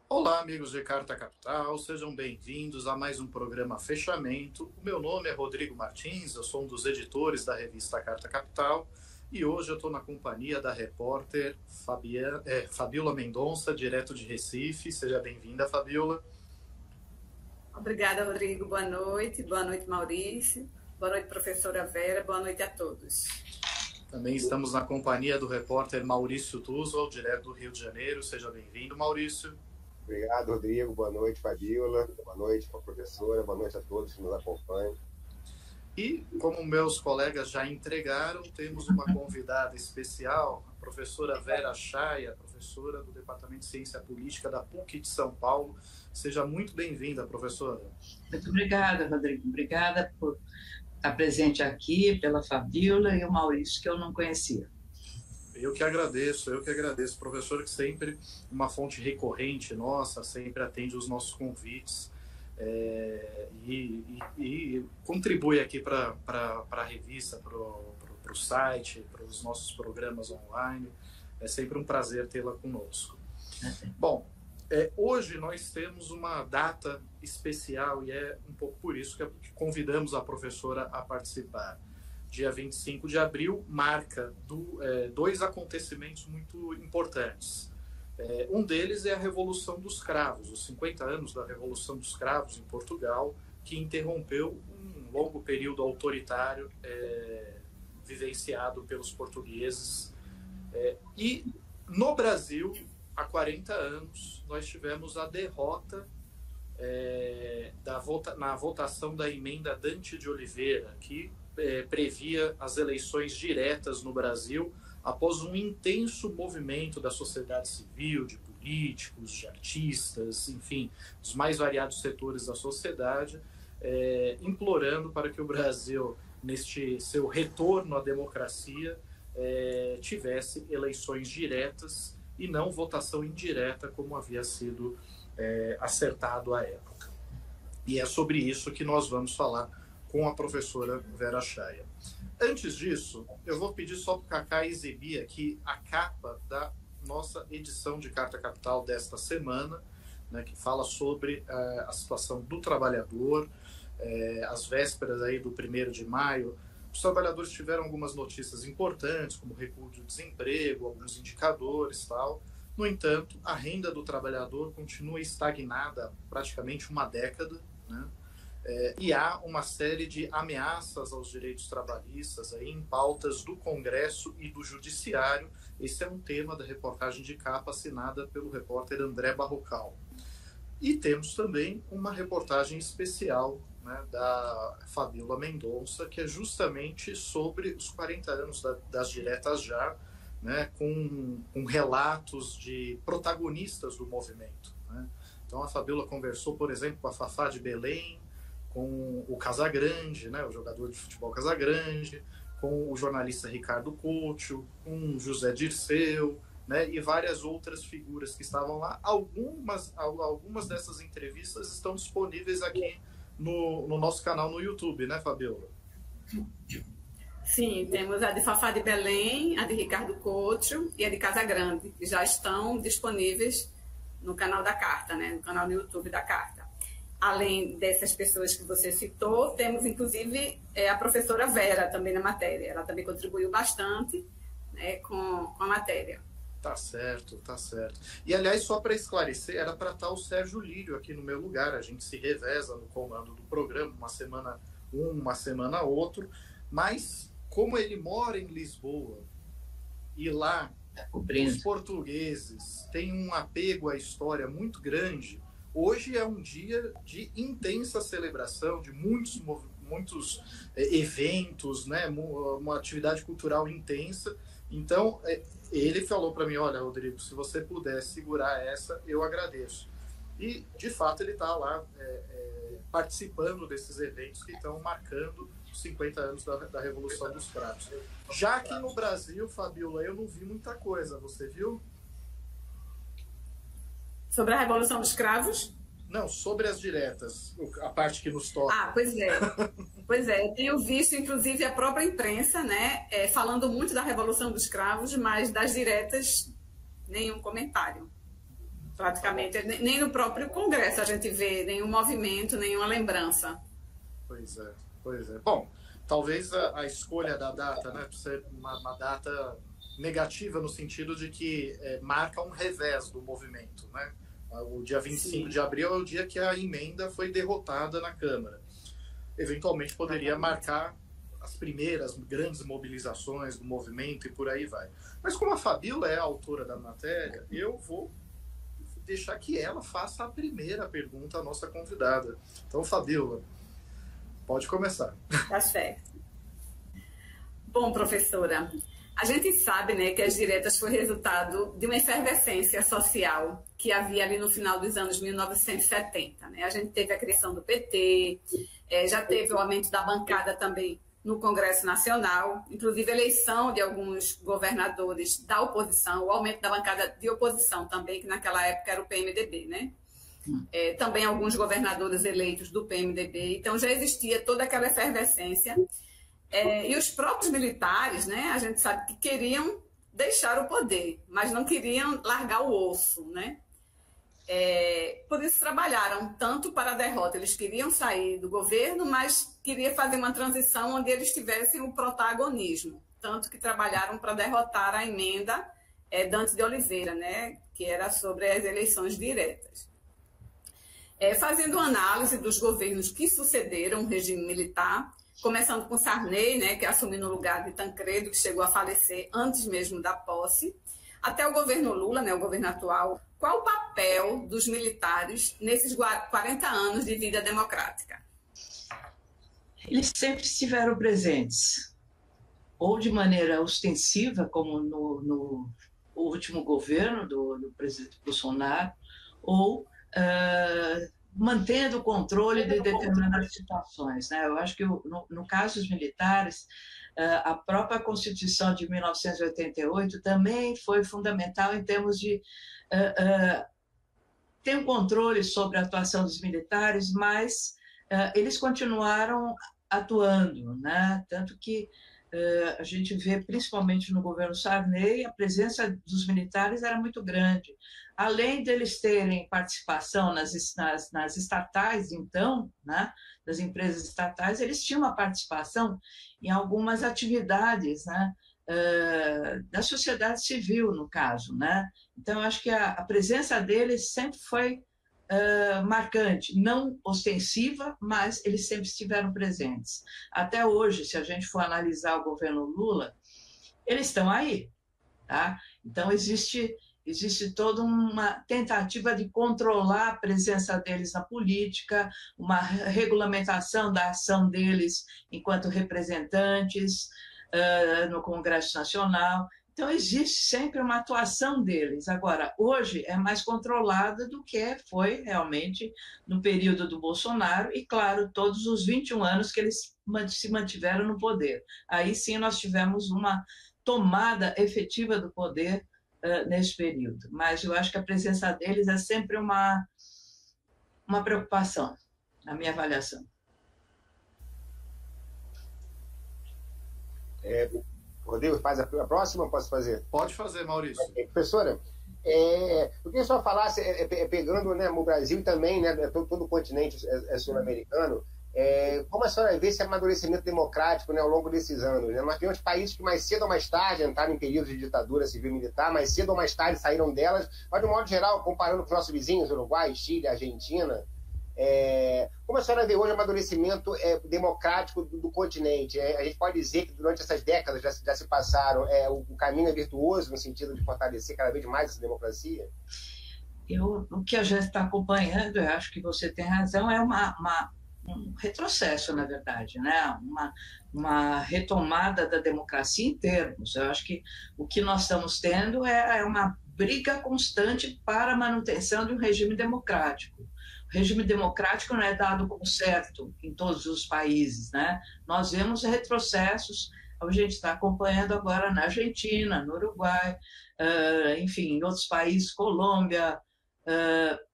Olá, amigos de Carta Capital, sejam bem-vindos a mais um programa Fechamento. O meu nome é Rodrigo Martins, eu sou um dos editores da revista Carta Capital e hoje eu estou na companhia da repórter Fabiola Mendonça, direto de Recife. Seja bem-vinda, Fabiola. Obrigada, Rodrigo. Boa noite, Maurício. Boa noite, professora Vera. Boa noite a todos. Também estamos na companhia do repórter Maurício Tuzol, direto do Rio de Janeiro. Seja bem-vindo, Maurício. Obrigado, Rodrigo. Boa noite, Fabiola. Boa noite para a professora. Boa noite a todos que nos acompanham. E, como meus colegas já entregaram, temos uma convidada especial, a professora Vera Chaia, professora do Departamento de Ciência Política da PUC de São Paulo. Seja muito bem-vinda, professora. Muito obrigada, Rodrigo. Obrigada por estar presente aqui, pela Fabiola e o Maurício, que eu não conhecia. Eu que agradeço, professor, que sempre uma fonte recorrente nossa, sempre atende os nossos convites e contribui aqui para a revista, para o site, para os nossos programas online. É sempre um prazer tê-la conosco. Bom, hoje nós temos uma data especial e é um pouco por isso que convidamos a professora a participar. Dia 25 de abril marca dois acontecimentos muito importantes. Um deles é a Revolução dos Cravos, os 50 anos da Revolução dos Cravos em Portugal, que interrompeu um longo período autoritário vivenciado pelos portugueses. E no Brasil, há 40 anos, nós tivemos a derrota na votação da emenda Dante de Oliveira, que previa as eleições diretas no Brasil após um intenso movimento da sociedade civil, de políticos, de artistas, enfim, dos mais variados setores da sociedade, implorando para que o Brasil, neste seu retorno à democracia, tivesse eleições diretas e não votação indireta, como havia sido acertado à época. E é sobre isso que nós vamos falar com a professora Vera Chaia. Antes disso, eu vou pedir só para o Cacá exibir aqui a capa da nossa edição de Carta Capital desta semana, né, que fala sobre a situação do trabalhador, às vésperas aí do 1º de maio. Os trabalhadores tiveram algumas notícias importantes, como o recuo do desemprego, alguns indicadores e tal. No entanto, a renda do trabalhador continua estagnada há praticamente uma década, né? E há uma série de ameaças aos direitos trabalhistas aí em pautas do Congresso e do Judiciário. Esse é um tema da reportagem de capa assinada pelo repórter André Barrocal. E temos também uma reportagem especial, né, da Fabiola Mendonça, que é justamente sobre os 40 anos das diretas já, né, com relatos de protagonistas do movimento, né? Então a Fabiola conversou, por exemplo, com a Fafá de Belém, com o Casagrande, né, o jogador de futebol Casagrande, com o jornalista Ricardo Couto, com José Dirceu, né, e várias outras figuras que estavam lá. Algumas dessas entrevistas estão disponíveis aqui no nosso canal no YouTube, né, Fabiola? Sim, temos a de Fafá de Belém, a de Ricardo Couto e a de Casagrande, que já estão disponíveis no canal da Carta, né, no canal do YouTube da Carta. Além dessas pessoas que você citou, temos inclusive a professora Vera também na matéria. Ela também contribuiu bastante, né, com a matéria. Tá certo, tá certo. E, aliás, só para esclarecer, era para estar o Sérgio Lírio aqui no meu lugar. A gente se reveza no comando do programa, uma semana outro. Mas, como ele mora em Lisboa e lá os portugueses têm um apego à história muito grande, hoje é um dia de intensa celebração, de muitos eventos, né, uma atividade cultural intensa. Então, ele falou para mim, olha, Rodrigo, se você puder segurar essa, eu agradeço. E, de fato, ele está lá participando desses eventos que estão marcando os 50 anos da Revolução dos Cravos. Já aqui no Brasil, Fabiola, eu não vi muita coisa, você viu? Sobre a Revolução dos Cravos? Não, sobre as diretas, a parte que nos toca. Ah, pois é. Pois é, eu tenho visto, inclusive, a própria imprensa, né, falando muito da Revolução dos Cravos, mas das diretas, nenhum comentário. Praticamente, nem no próprio Congresso a gente vê nenhum movimento, nenhuma lembrança. Pois é, pois é. Bom, talvez a escolha da data, né, ser uma data negativa no sentido de que marca um revés do movimento, né? O dia 25 de abril é o dia que a emenda foi derrotada na Câmara. Eventualmente poderia marcar as primeiras grandes mobilizações do movimento e por aí vai. Mas como a Fabíola é a autora da matéria, eu vou deixar que ela faça a primeira pergunta à nossa convidada. Então, Fabíola, pode começar. Tá certo. Bom, professora, a gente sabe, né, que as diretas foi resultado de uma efervescência social que havia ali no final dos anos 1970. Né? A gente teve a criação do PT, já teve o aumento da bancada também no Congresso Nacional, inclusive a eleição de alguns governadores da oposição, o aumento da bancada de oposição também, que naquela época era o PMDB, né? Também alguns governadores eleitos do PMDB, então já existia toda aquela efervescência. E os próprios militares, né, a gente sabe que queriam deixar o poder, mas não queriam largar o osso, né? Por isso trabalharam tanto para a derrota. Eles queriam sair do governo, mas queriam fazer uma transição onde eles tivessem o protagonismo. Tanto que trabalharam para derrotar a emenda Dante de Oliveira, né, que era sobre as eleições diretas. Fazendo uma análise dos governos que sucederam o regime militar, começando com Sarney, né, que assumiu no lugar de Tancredo, que chegou a falecer antes mesmo da posse, até o governo Lula, né, o governo atual. Qual o papel dos militares nesses 40 anos de vida democrática? Eles sempre estiveram presentes, ou de maneira ostensiva, como no último governo do presidente Bolsonaro, ou mantendo o controle de determinadas situações. Né? Eu acho que, no caso dos militares, a própria Constituição de 1988 também foi fundamental em termos de ter um controle sobre a atuação dos militares, mas eles continuaram atuando, né? Tanto que a gente vê, principalmente no governo Sarney, a presença dos militares era muito grande. Além deles terem participação nas estatais, então, né, das empresas estatais, eles tinham uma participação em algumas atividades, né, da sociedade civil, no caso. Né? Então, eu acho que a presença deles sempre foi marcante, não ostensiva, mas eles sempre estiveram presentes. Até hoje, se a gente for analisar o governo Lula, eles estão aí. Tá? Então, existe toda uma tentativa de controlar a presença deles na política, uma regulamentação da ação deles enquanto representantes no Congresso Nacional. Então, existe sempre uma atuação deles. Agora, hoje é mais controlada do que foi realmente no período do Bolsonaro e, claro, todos os 21 anos que eles se mantiveram no poder. Aí sim nós tivemos uma tomada efetiva do poder nesse período. Mas eu acho que a presença deles é sempre uma preocupação, na minha avaliação. Rodrigo, faz a próxima, posso fazer? Pode fazer, Maurício. Professora, eu queria só falar, pegando, né, o Brasil também, né, todo o continente sul-americano, como a senhora vê esse amadurecimento democrático, né, ao longo desses anos? Né? Nós temos países que mais cedo ou mais tarde entraram em períodos de ditadura civil-militar, mais cedo ou mais tarde saíram delas, mas de um modo geral, comparando com os nossos vizinhos, Uruguai, Chile, Argentina, como a senhora vê hoje o amadurecimento democrático do continente? A gente pode dizer que durante essas décadas já se passaram, o caminho é virtuoso no sentido de fortalecer cada vez mais essa democracia? O que a gente está acompanhando, eu acho que você tem razão, é um retrocesso, na verdade, né? Uma retomada da democracia em termos. Eu acho que o que nós estamos tendo é uma briga constante para a manutenção de um regime democrático. O regime democrático não é dado como certo em todos os países, né? Nós vemos retrocessos, a gente está acompanhando agora na Argentina, no Uruguai, enfim, em outros países, Colômbia,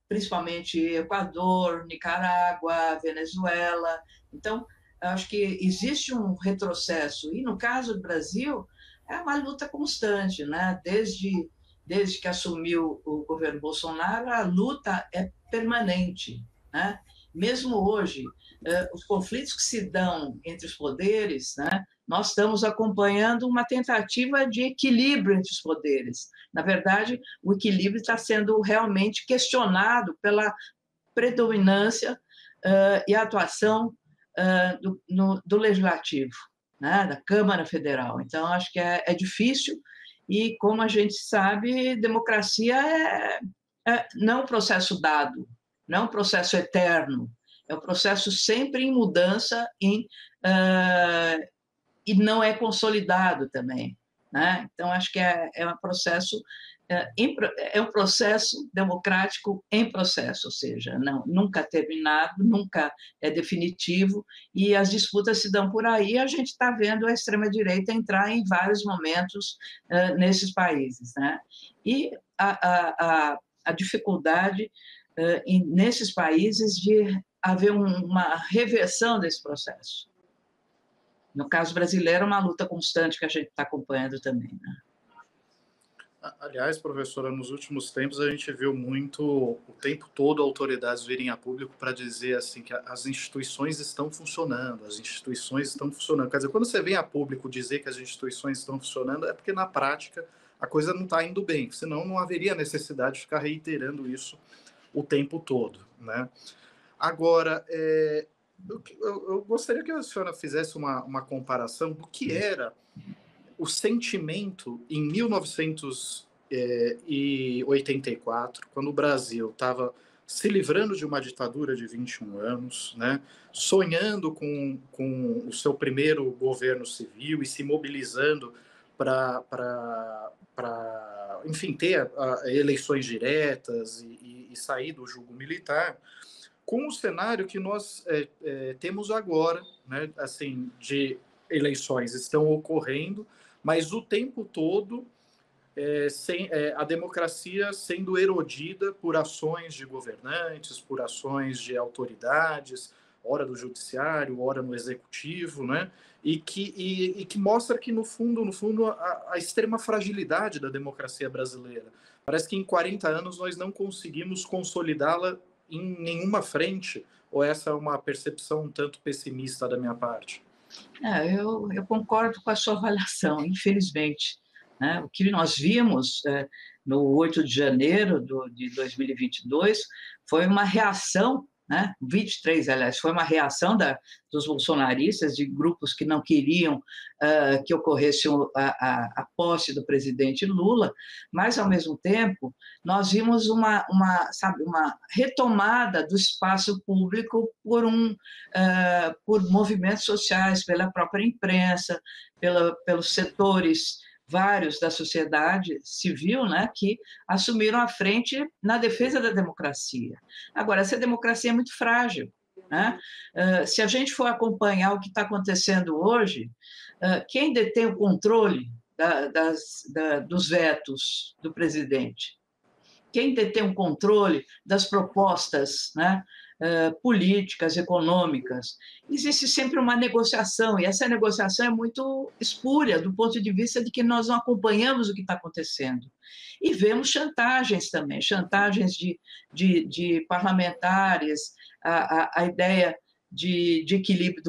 principalmente Equador, Nicarágua, Venezuela. Então, acho que existe um retrocesso. E, no caso do Brasil, é uma luta constante, né? Desde desde que assumiu o governo Bolsonaro, a luta é permanente, né? Mesmo hoje, os conflitos que se dão entre os poderes, né, nós estamos acompanhando uma tentativa de equilíbrio entre os poderes. Na verdade, o equilíbrio está sendo realmente questionado pela predominância e atuação do Legislativo, né, da Câmara Federal. Então, acho que é difícil e, como a gente sabe, democracia não é um processo dado, não é um processo eterno, é um processo sempre em mudança e não é consolidado também, né? Então, acho que é um processo democrático em processo, ou seja, nunca terminado, nunca é definitivo, e as disputas se dão por aí. A gente está vendo a extrema-direita entrar em vários momentos nesses países, né? E a dificuldade nesses países de haver uma reversão desse processo. No caso brasileiro, é uma luta constante que a gente está acompanhando também, né? Aliás, professora, nos últimos tempos a gente viu muito, o tempo todo, autoridades virem a público para dizer assim que as instituições estão funcionando, as instituições estão funcionando. Quer dizer, quando você vem a público dizer que as instituições estão funcionando, é porque na prática a coisa não está indo bem, senão não haveria necessidade de ficar reiterando isso o tempo todo, né? Agora, eu gostaria que a senhora fizesse uma comparação do que era o sentimento em 1984, quando o Brasil estava se livrando de uma ditadura de 21 anos, né, sonhando com o seu primeiro governo civil e se mobilizando para enfim, ter eleições diretas e sair do jugo militar, com o cenário que nós temos agora, né, assim, de eleições estão ocorrendo, mas o tempo todo a democracia sendo erodida por ações de governantes, por ações de autoridades, ora do judiciário, ora no executivo, né? E que mostra que, no fundo, a extrema fragilidade da democracia brasileira. Parece que em 40 anos nós não conseguimos consolidá-la em nenhuma frente, ou essa é uma percepção um tanto pessimista da minha parte? Eu concordo com a sua avaliação, infelizmente, né? O que nós vimos no 8 de janeiro de 2022 foi uma reação, né? 23, aliás, foi uma reação dos bolsonaristas, de grupos que não queriam que ocorresse a posse do presidente Lula, mas, ao mesmo tempo, nós vimos uma retomada do espaço público por movimentos sociais, pela própria imprensa, pelos setores vários da sociedade civil, né, que assumiram a frente na defesa da democracia. Agora, essa democracia é muito frágil, né? Se a gente for acompanhar o que está acontecendo hoje, quem detém o controle dos vetos do presidente? Quem detém o controle das propostas, né, políticas, econômicas? Existe sempre uma negociação, e essa negociação é muito espúria do ponto de vista de que nós não acompanhamos o que está acontecendo. E vemos chantagens também, chantagens de parlamentares, a ideia de equilíbrio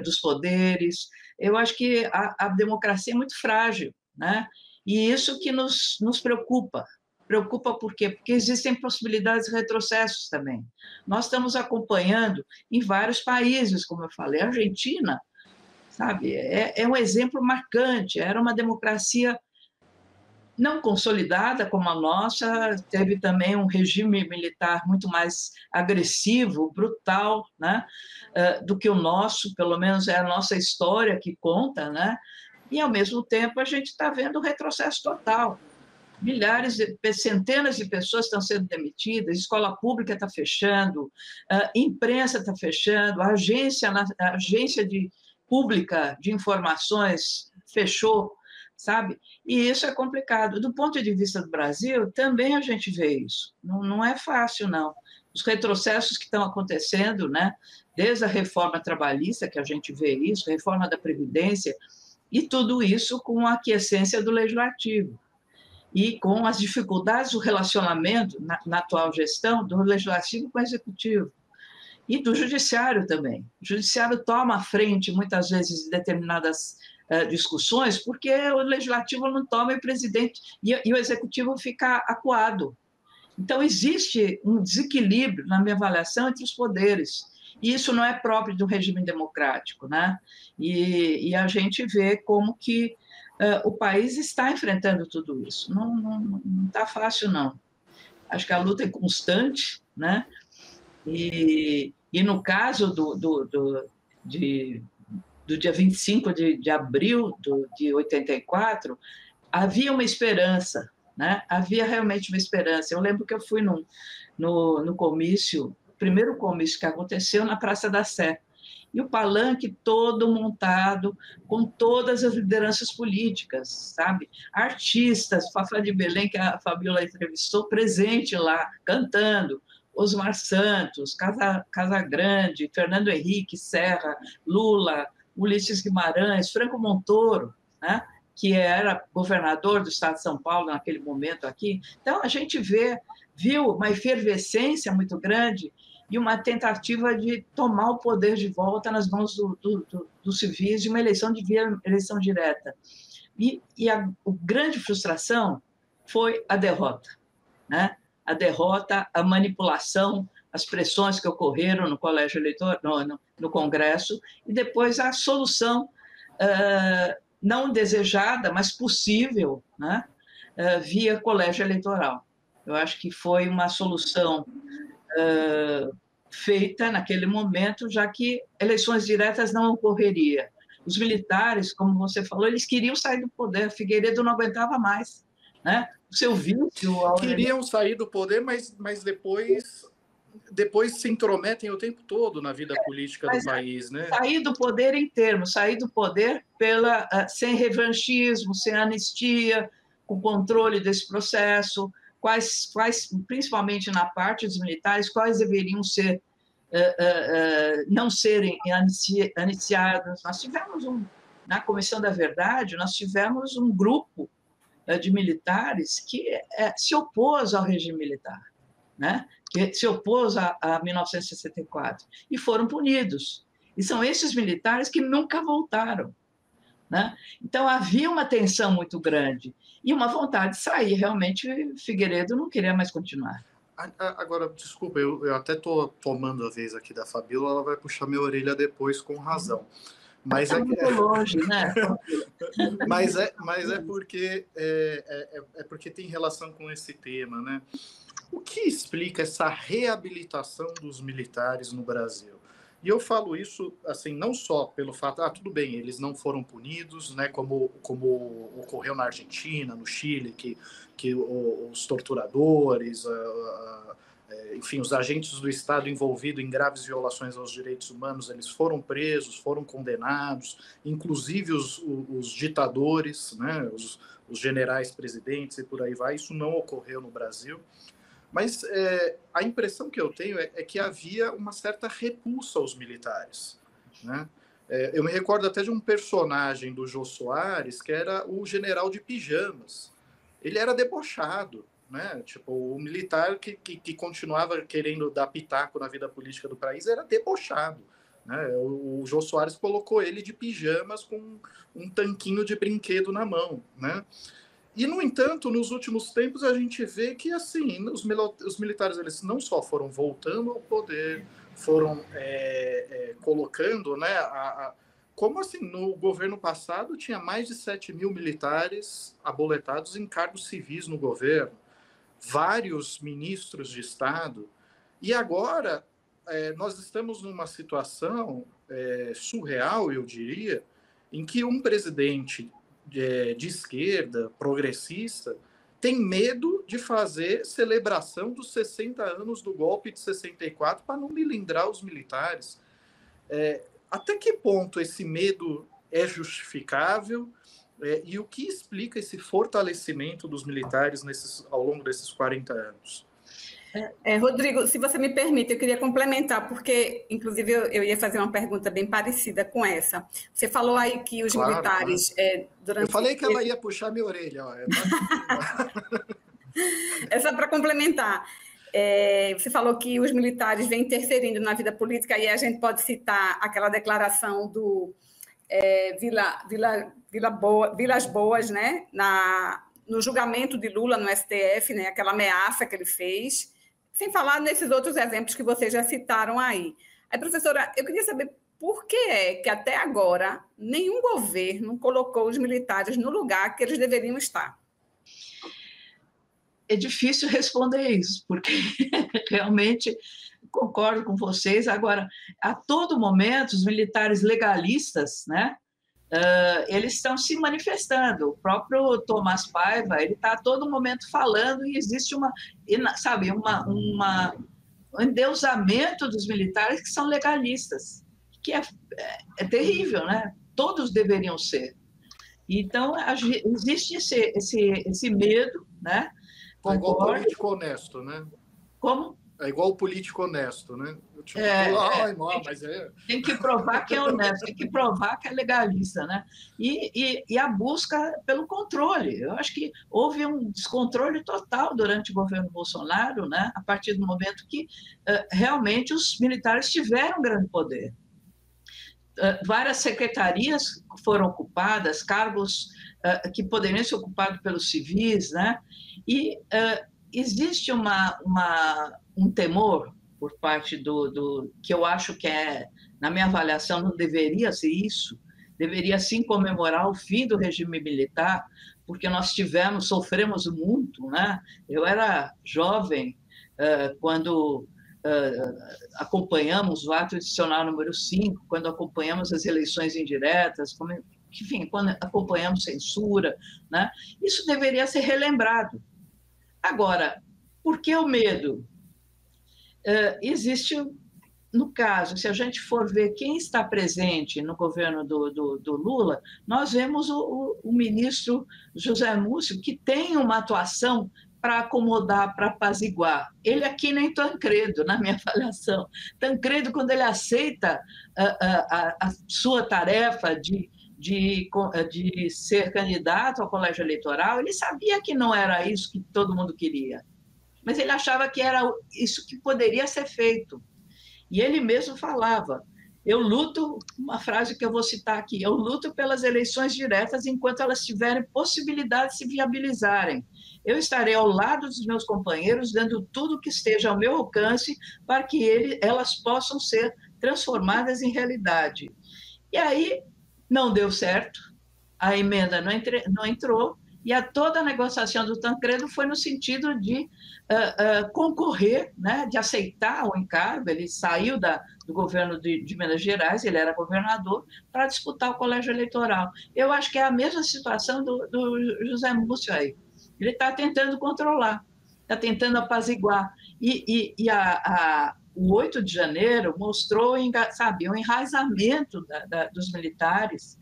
dos poderes. Eu acho que a democracia é muito frágil, né? E isso que nos preocupa. Preocupa por quê? Porque existem possibilidades de retrocessos também. Nós estamos acompanhando em vários países, como eu falei, a Argentina, sabe, é um exemplo marcante. Era uma democracia não consolidada como a nossa, teve também um regime militar muito mais agressivo, brutal, né, do que o nosso, pelo menos é a nossa história que conta, né? E, ao mesmo tempo, a gente está vendo um retrocesso total. Centenas de pessoas estão sendo demitidas, escola pública está fechando, imprensa está fechando, a agência pública de informações fechou, sabe? E isso é complicado. Do ponto de vista do Brasil, também a gente vê isso. Não é fácil, não. Os retrocessos que estão acontecendo, né? Desde a reforma trabalhista, que a gente vê isso, a reforma da Previdência, e tudo isso com a aquiescência do Legislativo. e com as dificuldades do relacionamento na atual gestão do legislativo com o executivo e do judiciário também. O judiciário toma a frente, muitas vezes, de determinadas discussões, porque o legislativo não toma e o presidente e o executivo fica acuado. Então, existe um desequilíbrio, na minha avaliação, entre os poderes. E isso não é próprio do regime democrático, né? E a gente vê como que o país está enfrentando tudo isso. Não está fácil, não. Acho que a luta é constante, né? E no caso do dia 25 de abril de 84, havia uma esperança, né? Havia realmente uma esperança. Eu lembro que eu fui no comício, o primeiro comício que aconteceu na Praça da Sé, e o palanque todo montado com todas as lideranças políticas, sabe? Artistas, Fafá de Belém, que a Fabiola entrevistou, presente lá, cantando, Osmar Santos, Casagrande, Fernando Henrique Serra, Lula, Ulisses Guimarães, Franco Montoro, né? Que era governador do estado de São Paulo naquele momento aqui. Então, a gente viu uma efervescência muito grande e uma tentativa de tomar o poder de volta nas mãos dos civis de uma eleição eleição direta. E a grande frustração foi a derrota, né? A derrota, a manipulação, as pressões que ocorreram no colégio eleitoral, no Congresso, e depois a solução não desejada, mas possível, né? Via colégio eleitoral. Eu acho que foi uma solução feita naquele momento, já que eleições diretas não ocorreria. Os militares, como você falou, eles queriam sair do poder. Figueiredo não aguentava mais, né? O seu vício... Queriam sair do poder, mas depois se intrometem o tempo todo na vida política do país, né? Sair do poder em termos, sair do poder sem revanchismo, sem anistia, com controle desse processo, quais, principalmente na parte dos militares, quais deveriam ser, não serem anistiados. Nós tivemos na Comissão da Verdade, nós tivemos um grupo de militares que se opôs ao regime militar, né? Que se opôs a 1964, e foram punidos. E são esses militares que nunca voltaram, né? Então, havia uma tensão muito grande e uma vontade de sair. Realmente, Figueiredo não queria mais continuar. Agora, desculpa, eu até estou tomando a vez aqui da Fabíola, ela vai puxar minha orelha depois com razão. Mas tá muito longe, né? mas é porque tem relação com esse tema, né? O que explica essa reabilitação dos militares no Brasil? E eu falo isso, assim, não só pelo fato, tudo bem, eles não foram punidos, né, como ocorreu na Argentina, no Chile, que os torturadores, enfim, os agentes do Estado envolvidos em graves violações aos direitos humanos, eles foram presos, foram condenados, inclusive os ditadores, né, os generais presidentes e por aí vai. Isso não ocorreu no Brasil. Mas a impressão que eu tenho é que havia uma certa repulsa aos militares, né? Eu me recordo até de um personagem do Jô Soares, que era o general de pijamas. Ele era debochado, né? Tipo, o militar que continuava querendo dar pitaco na vida política do país era debochado, né? O Jô Soares colocou ele de pijamas com um tanquinho de brinquedo na mão, né? E, no entanto, nos últimos tempos a gente vê que, assim, os militares, eles não só foram voltando ao poder, foram colocando, né, como assim, no governo passado tinha mais de 7 mil militares aboletados em cargos civis no governo, vários ministros de Estado, e agora nós estamos numa situação surreal, eu diria, em que um presidente de esquerda, progressista, tem medo de fazer celebração dos 60 anos do golpe de 64 para não melindrar os militares. Até que ponto esse medo é justificável e o que explica esse fortalecimento dos militares ao longo desses 40 anos? Rodrigo, se você me permite, eu queria complementar, porque, inclusive, eu ia fazer uma pergunta bem parecida com essa. Você falou aí que os militares... Claro. Durante... Eu falei que ela ia puxar minha orelha. Ó. É só para complementar. Você falou que os militares vêm interferindo na vida política, e a gente pode citar aquela declaração do Vilas Boas, né? No julgamento de Lula no STF, né? Aquela ameaça que ele fez, sem falar nesses outros exemplos que vocês já citaram aí. Aí, professora, eu queria saber por que é que até agora nenhum governo colocou os militares no lugar que eles deveriam estar. É difícil responder isso, porque realmente concordo com vocês. Agora, a todo momento, os militares legalistas, né, eles estão se manifestando. O próprio Tomás Paiva, ele está a todo momento falando, e existe um endeusamento dos militares que são legalistas, que é terrível, né? Todos deveriam ser. Então, existe esse medo, né? É igual o político honesto, né? Como? É igual o político honesto, né? Tem que provar que é honesto, tem que provar que é legalista, né? E a busca pelo controle. Eu acho que houve um descontrole total durante o governo Bolsonaro, né? A partir do momento que realmente os militares tiveram grande poder. Várias secretarias foram ocupadas, cargos que poderiam ser ocupados pelos civis, né? E existe um temor por parte que eu acho que na minha avaliação, não deveria ser isso, deveria sim comemorar o fim do regime militar, porque nós sofremos muito, né? Eu era jovem quando acompanhamos o ato institucional número 5, quando acompanhamos as eleições indiretas, enfim, quando acompanhamos censura, né? Isso deveria ser relembrado. Agora, por que o medo? Existe, no caso, se a gente for ver quem está presente no governo do Lula, nós vemos o ministro José Múcio, que tem uma atuação para acomodar, para apaziguar. Ele aqui nem Tancredo, na minha avaliação. Tancredo, quando ele aceita a sua tarefa de ser candidato ao colégio eleitoral, ele sabia que não era isso que todo mundo queria, mas ele achava que era isso que poderia ser feito. E ele mesmo falava, eu luto, uma frase que eu vou citar aqui, eu luto pelas eleições diretas enquanto elas tiverem possibilidade de se viabilizarem. Eu estarei ao lado dos meus companheiros, dando tudo que esteja ao meu alcance para que elas possam ser transformadas em realidade. E aí não deu certo, a emenda não entrou, e toda a negociação do Tancredo foi no sentido de concorrer, né, de aceitar o encargo. Ele saiu do governo de Minas Gerais, ele era governador, para disputar o colégio eleitoral. Eu acho que é a mesma situação do José Múcio aí. Ele está tentando controlar, está tentando apaziguar. O 8 de janeiro mostrou, sabe, um enraizamento dos militares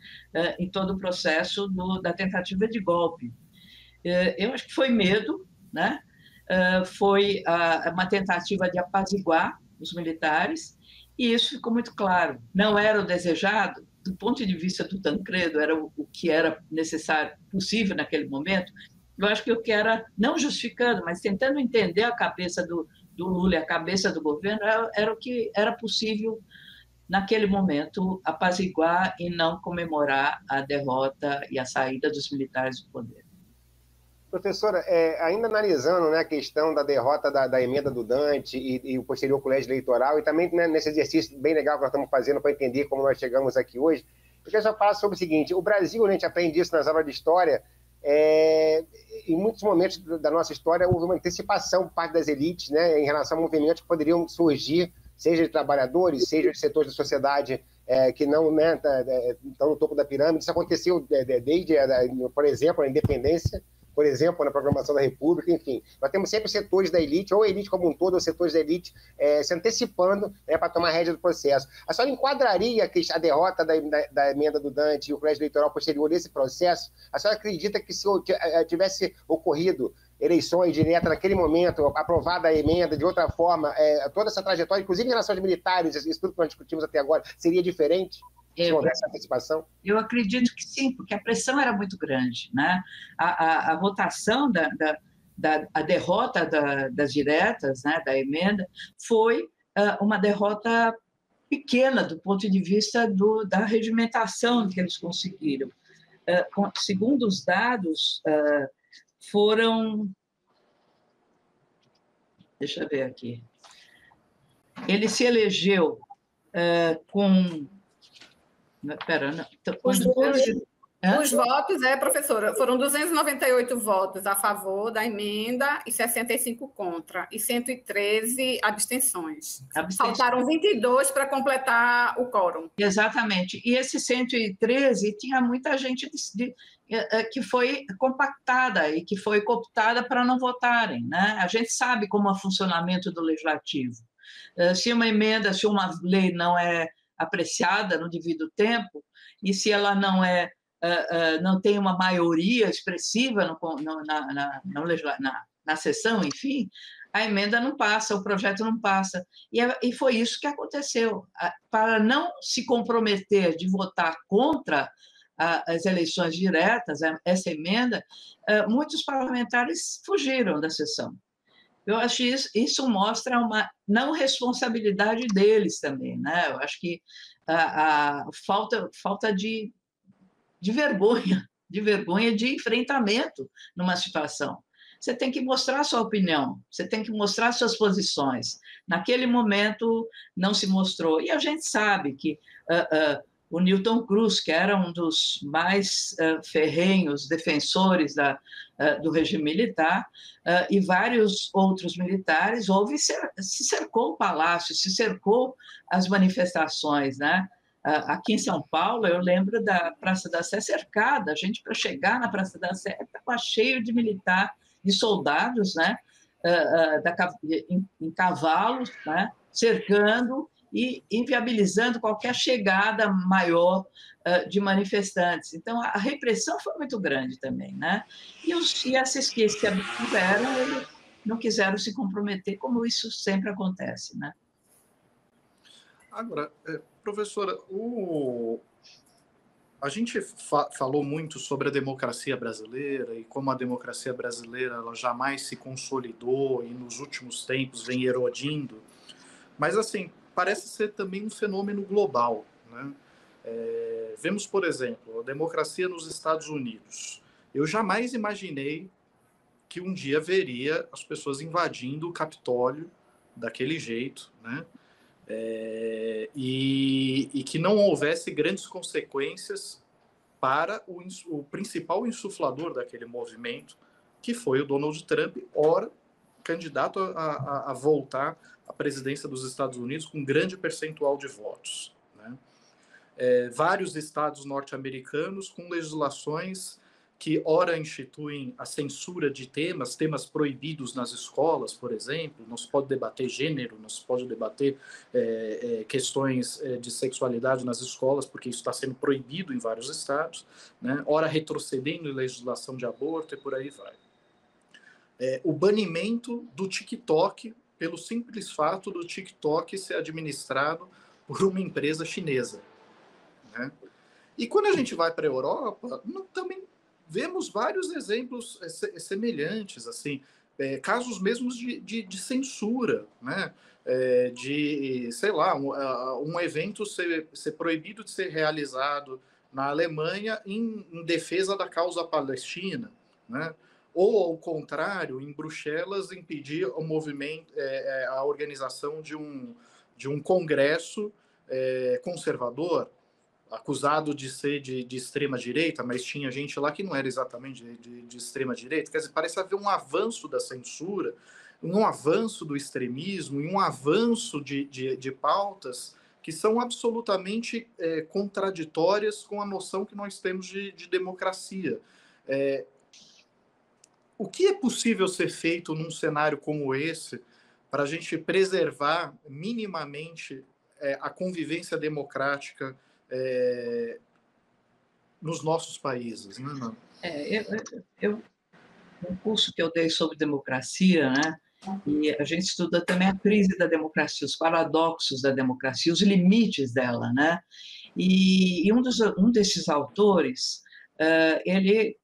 em todo o processo da tentativa de golpe. Eu acho que foi medo, né? Foi uma tentativa de apaziguar os militares, e isso ficou muito claro. Não era o desejado, do ponto de vista do Tancredo, era o que era necessário, possível naquele momento. Eu acho que o que era, não justificando, mas tentando entender a cabeça do Lula e a cabeça do governo, era o que era possível, naquele momento, apaziguar e não comemorar a derrota e a saída dos militares do poder. Professora, ainda analisando, né, a questão da derrota da emenda do Dante e o posterior colégio eleitoral, e também, né, nesse exercício bem legal que nós estamos fazendo para entender como nós chegamos aqui hoje, eu queria só falar sobre o seguinte: o Brasil, a gente aprende isso nas aulas de história, em muitos momentos da nossa história houve uma antecipação por parte das elites, né, em relação a movimentos que poderiam surgir, seja de trabalhadores, seja de setores da sociedade que não, né, estão no topo da pirâmide. Isso aconteceu desde, por exemplo, a independência, por exemplo, na programação da República, enfim. Nós temos sempre setores da elite, ou a elite como um todo, ou setores da elite se antecipando, né, para tomar a rédea do processo. A senhora enquadraria a derrota da emenda do Dante e o colégio eleitoral posterior desse processo? A senhora acredita que se tivesse ocorrido eleições diretas naquele momento, aprovada a emenda de outra forma, toda essa trajetória, inclusive em relação aos militares, isso tudo que nós discutimos até agora, seria diferente se houvesse antecipação? Eu acredito que sim, porque a pressão era muito grande, né? A votação a derrota das diretas, né, da emenda, foi uma derrota pequena do ponto de vista da regimentação que eles conseguiram. Segundo os dados, foram... Deixa eu ver aqui. Ele se elegeu com... Pera, não. Os votos, professora, foram 298 votos a favor da emenda e 65 contra, e 113 abstenções. Faltaram 22 para completar o quórum. Exatamente. E esse 113 tinha muita gente que foi compactada e que foi cooptada para não votarem, né? A gente sabe como é o funcionamento do legislativo. Se uma emenda, se uma lei não é apreciada no devido tempo, e se ela não tem uma maioria expressiva na sessão, enfim, a emenda não passa, o projeto não passa. E foi isso que aconteceu. Para não se comprometer de votar contra as eleições diretas, essa emenda, muitos parlamentares fugiram da sessão. Eu acho que isso mostra uma não responsabilidade deles também, né? Eu acho que a falta de vergonha, de enfrentamento numa situação. Você tem que mostrar a sua opinião, você tem que mostrar suas posições. Naquele momento, não se mostrou. E a gente sabe que o Newton Cruz, que era um dos mais ferrenhos defensores do regime militar, e vários outros militares, se cercou o palácio, se cercou as manifestações, né? Aqui em São Paulo, eu lembro da Praça da Sé cercada. A gente, para chegar na Praça da Sé, estava cheio de militar, de soldados, né? Em cavalos, né? Cercando e inviabilizando qualquer chegada maior de manifestantes. Então, a repressão foi muito grande também, né? E esses que se abstiveram, eles não quiseram se comprometer, como isso sempre acontece, né? Agora, professora, a gente falou muito sobre a democracia brasileira e como a democracia brasileira ela jamais se consolidou e nos últimos tempos vem erodindo, mas assim, parece ser também um fenômeno global, né? Vemos, por exemplo, a democracia nos Estados Unidos. Eu jamais imaginei que um dia veria as pessoas invadindo o Capitólio daquele jeito, né? E que não houvesse grandes consequências para o principal insuflador daquele movimento, que foi o Donald Trump, ora candidato a voltar à presidência dos Estados Unidos com um grande percentual de votos, né? Vários estados norte-americanos com legislações que ora instituem a censura de temas proibidos nas escolas, por exemplo. Não se pode debater gênero, não se pode debater questões de sexualidade nas escolas, porque isso está sendo proibido em vários estados, né? Ora retrocedendo em legislação de aborto e por aí vai. O banimento do TikTok, pelo simples fato do TikTok ser administrado por uma empresa chinesa, né? E quando a gente vai para a Europa, também vemos vários exemplos semelhantes, assim, casos mesmos de censura, né? Sei lá, um evento ser proibido de ser realizado na Alemanha em defesa da causa palestina, né? Ou, ao contrário, em Bruxelas, impedir o movimento, a organização de um congresso conservador, acusado de ser de extrema-direita, mas tinha gente lá que não era exatamente de extrema-direita. Quer dizer, parece haver um avanço da censura, um avanço do extremismo e um avanço de pautas que são absolutamente contraditórias com a noção que nós temos de democracia. O que é possível ser feito num cenário como esse para a gente preservar minimamente a convivência democrática nos nossos países, né? um curso que eu dei sobre democracia, né? E a gente estuda também a crise da democracia, os paradoxos da democracia, os limites dela, né? E um desses autores, ele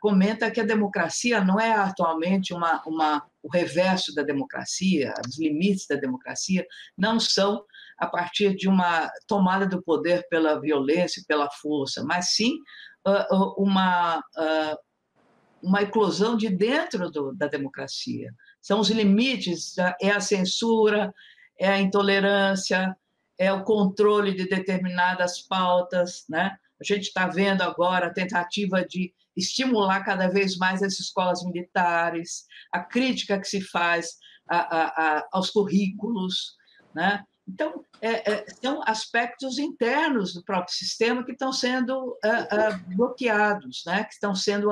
comenta que a democracia não é atualmente o reverso da democracia, os limites da democracia não são a partir de uma tomada do poder pela violência, pela força, mas sim uma eclosão de dentro da democracia. São os limites, é a censura, é a intolerância, é o controle de determinadas pautas, né? A gente está vendo agora a tentativa de estimular cada vez mais as escolas militares, a crítica que se faz aos currículos, né? Então, são aspectos internos do próprio sistema que estão sendo bloqueados, né? Que estão sendo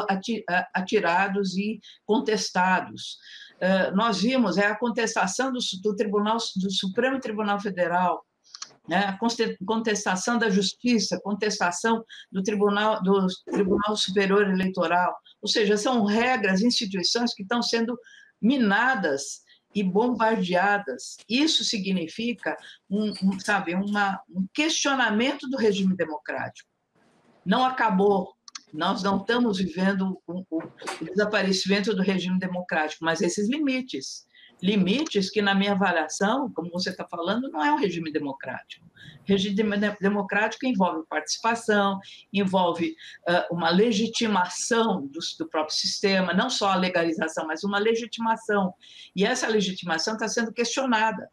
atirados e contestados. Nós vimos a contestação do Supremo Tribunal Federal, né? A contestação da Justiça, contestação do Tribunal Superior Eleitoral. Ou seja, são regras, instituições que estão sendo minadas e bombardeadas. Isso significa um questionamento do regime democrático. Não acabou, nós não estamos vivendo o desaparecimento do regime democrático, mas esses limites que, na minha avaliação, como você está falando, não é um regime democrático. Regime democrático envolve participação, envolve uma legitimação do próprio sistema, não só a legalização, mas uma legitimação. E essa legitimação está sendo questionada.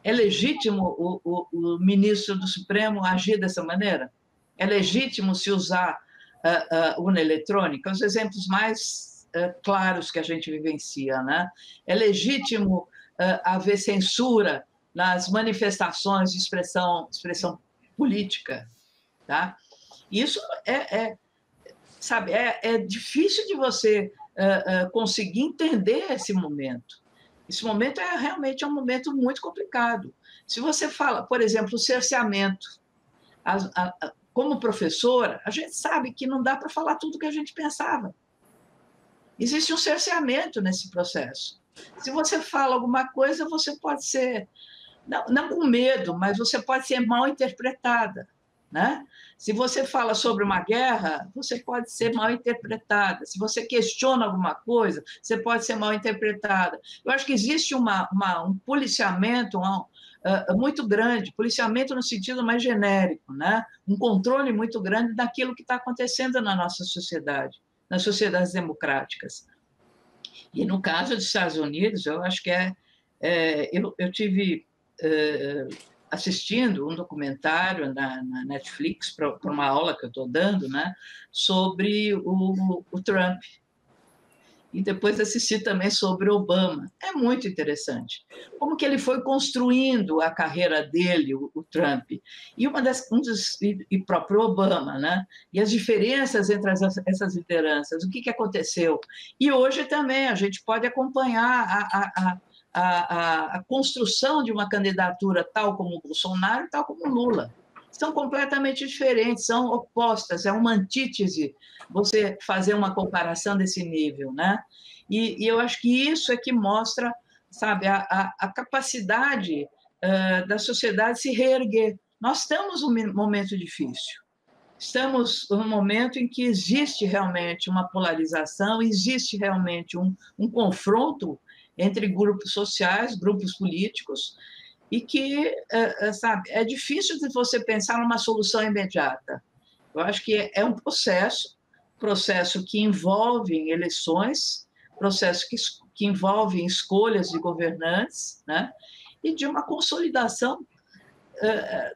É legítimo o ministro do Supremo agir dessa maneira? É legítimo se usar urna eletrônica? Os exemplos mais claros que a gente vivencia, né? É legítimo haver censura nas manifestações de expressão política, tá? Isso sabe, é difícil de você conseguir entender esse momento. Esse momento realmente um momento muito complicado. Se você fala, por exemplo, o cerceamento, como professora, a gente sabe que não dá para falar tudo que a gente pensava. Existe um cerceamento nesse processo. Se você fala alguma coisa, você pode ser, não com medo, mas você pode ser mal interpretada, né? Se você fala sobre uma guerra, você pode ser mal interpretada. Se você questiona alguma coisa, você pode ser mal interpretada. Eu acho que existe um policiamento muito grande, policiamento no sentido mais genérico, né? Um controle muito grande daquilo que está acontecendo na nossa sociedade, nas sociedades democráticas. E no caso dos Estados Unidos, eu acho que eu tive assistindo um documentário na Netflix para uma aula que eu estou dando, né, sobre o Trump. E depois assisti também sobre Obama. É muito interessante. Como que ele foi construindo a carreira dele, o Trump, e próprio Obama, né? E as diferenças entre essas lideranças, o que aconteceu. E hoje também a gente pode acompanhar a construção de uma candidatura tal como o Bolsonaro e tal como o Lula. São completamente diferentes, são opostas, é uma antítese você fazer uma comparação desse nível, né? E eu acho que isso é que mostra, sabe, a capacidade da sociedade se reerguer. Nós estamos num momento difícil, estamos num momento em que existe realmente uma polarização, existe realmente um confronto entre grupos sociais, grupos políticos, e que, sabe, é difícil de você pensar numa solução imediata. Eu acho que é um processo que envolve eleições, processo que envolve escolhas de governantes, né? E de uma consolidação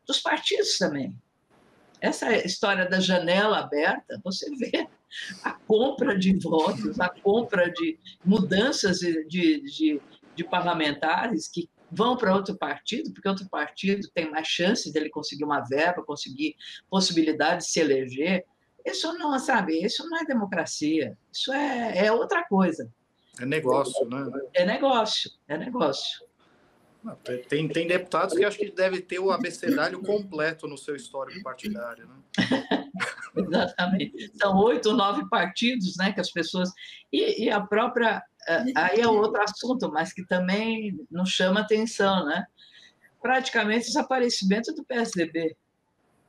dos partidos também. Essa história da janela aberta, você vê a compra de votos, a compra de mudanças de parlamentares que vão para outro partido, porque outro partido tem mais chance dele conseguir uma verba, conseguir possibilidade de se eleger. Isso não, sabe, isso não é democracia, isso é outra coisa. É negócio, né? É negócio. Tem deputados que acho que devem ter o abecedário completo no seu histórico partidário, né? Exatamente. São 8 ou 9 partidos, né, que as pessoas... E a própria... Aí é outro assunto, mas que também nos chama atenção, né? Praticamente o desaparecimento do PSDB,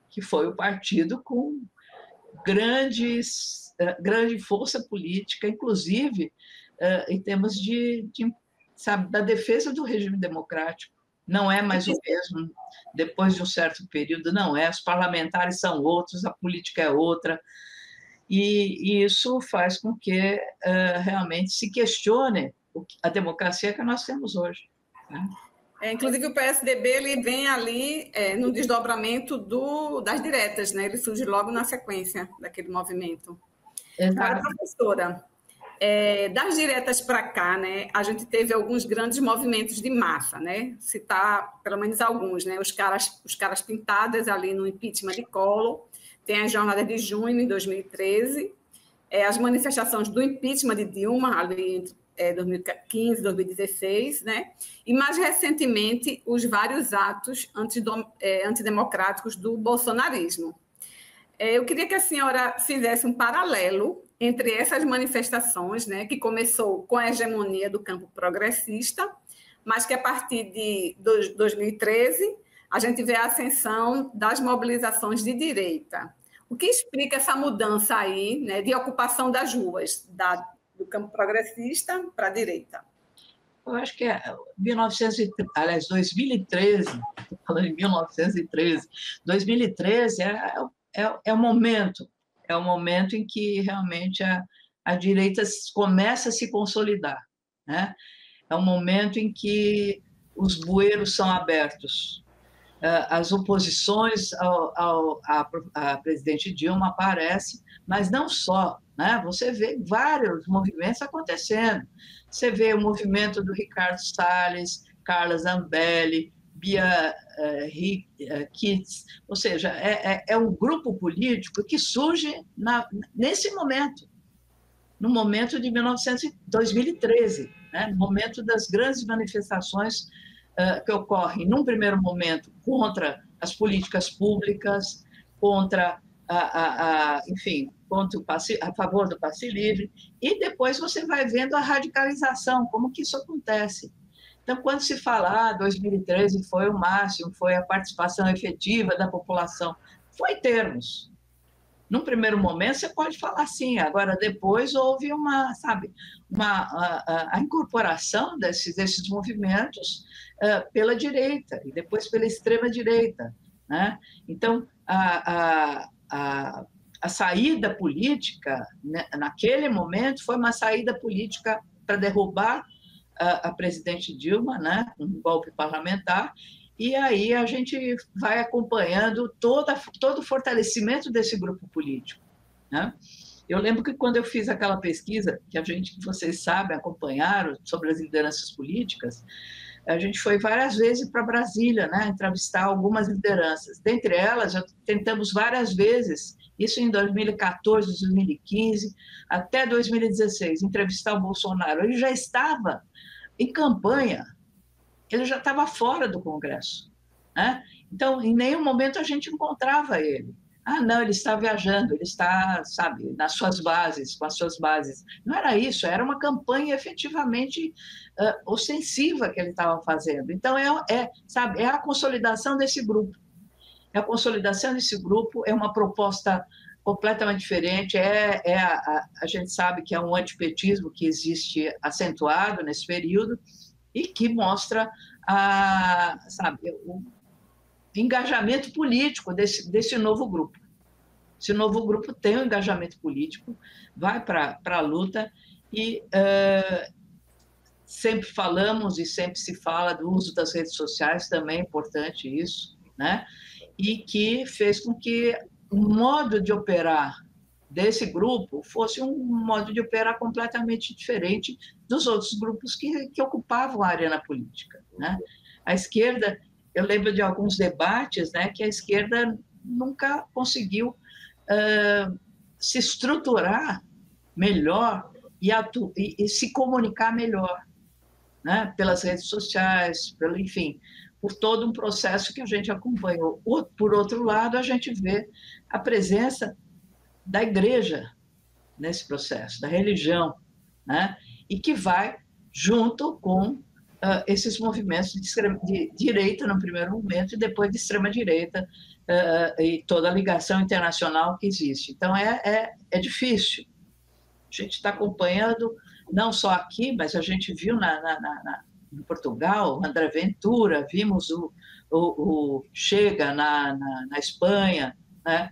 que foi o partido com grande força política, inclusive em termos sabe, da defesa do regime democrático. Não é mais o mesmo, depois de um certo período, não é. Os parlamentares são outros, a política é outra, e isso faz com que realmente se questione a democracia que nós temos hoje, né? Inclusive, o PSDB ele vem ali no desdobramento das diretas, né? Ele surge logo na sequência daquele movimento. Agora, professora, das diretas para cá, né, a gente teve alguns grandes movimentos de massa, né? Citar pelo menos alguns, né? Os caras pintadas ali no impeachment de Collor, tem a jornada de junho de 2013, as manifestações do impeachment de Dilma, ali entre 2015, 2016, né? E mais recentemente os vários atos antidemocráticos do bolsonarismo. Eu queria que a senhora fizesse um paralelo entre essas manifestações, né, que começou com a hegemonia do campo progressista, mas que a partir de 2013 a gente vê a ascensão das mobilizações de direita. O que explica essa mudança aí, né, de ocupação das ruas, do campo progressista para a direita? Eu acho que 2013, estou falando em 1913, 2013 é o momento em que realmente a direita começa a se consolidar, né? É um momento em que os bueiros são abertos, as oposições à presidente Dilma aparecem, mas não só, né? Você vê vários movimentos acontecendo. Você vê o movimento do Ricardo Salles, Carla Zambelli, Bia Kitts, ou seja, é um grupo político que surge nesse momento, no momento de 2013, né? No momento das grandes manifestações que ocorrem, num primeiro momento, contra as políticas públicas, contra enfim, a favor do passe livre, e depois você vai vendo a radicalização, como que isso acontece. Então, quando se fala 2013 foi o máximo, foi a participação efetiva da população, foi termos. Num primeiro momento, você pode falar assim, agora depois houve a incorporação desses movimentos pela direita e depois pela extrema-direita, né? Então, a saída política, né, naquele momento, foi uma saída política para derrubar a presidente Dilma, né, um golpe parlamentar, e aí a gente vai acompanhando todo o fortalecimento desse grupo político, né? Eu lembro que quando eu fiz aquela pesquisa, que vocês sabem, acompanharam, sobre as lideranças políticas, a gente foi várias vezes para Brasília, né, entrevistar algumas lideranças. Dentre elas, já tentamos várias vezes, isso em 2014, 2015, até 2016, entrevistar o Bolsonaro. Ele já estava em campanha, ele já estava fora do Congresso, né? Então, em nenhum momento a gente encontrava ele. Não, ele está viajando, ele está, sabe, nas suas bases, com as suas bases. Não era isso, era uma campanha efetivamente ostensiva que ele estava fazendo. Então, sabe, é a consolidação desse grupo. A consolidação desse grupo é uma proposta completamente diferente. A gente sabe que é um antipetismo que existe acentuado nesse período e que mostra sabe, o engajamento político desse novo grupo. Esse novo grupo tem um engajamento político, vai para a luta e sempre falamos e sempre se fala do uso das redes sociais, também é importante isso, né? E que fez com que o modo de operar desse grupo fosse um modo de operar completamente diferente dos outros grupos que ocupavam a arena política, né? A esquerda, eu lembro de alguns debates, né, que a esquerda nunca conseguiu se estruturar melhor e se comunicar melhor, né, pelas redes sociais, enfim, por todo um processo que a gente acompanhou. Por outro lado, a gente vê a presença da igreja nesse processo, da religião, né? E que vai junto com esses movimentos de direita no primeiro momento e depois de extrema-direita e toda a ligação internacional que existe. Então, é difícil. A gente está acompanhando, não só aqui, mas a gente viu em Portugal, o André Ventura, vimos o Chega na Espanha, né?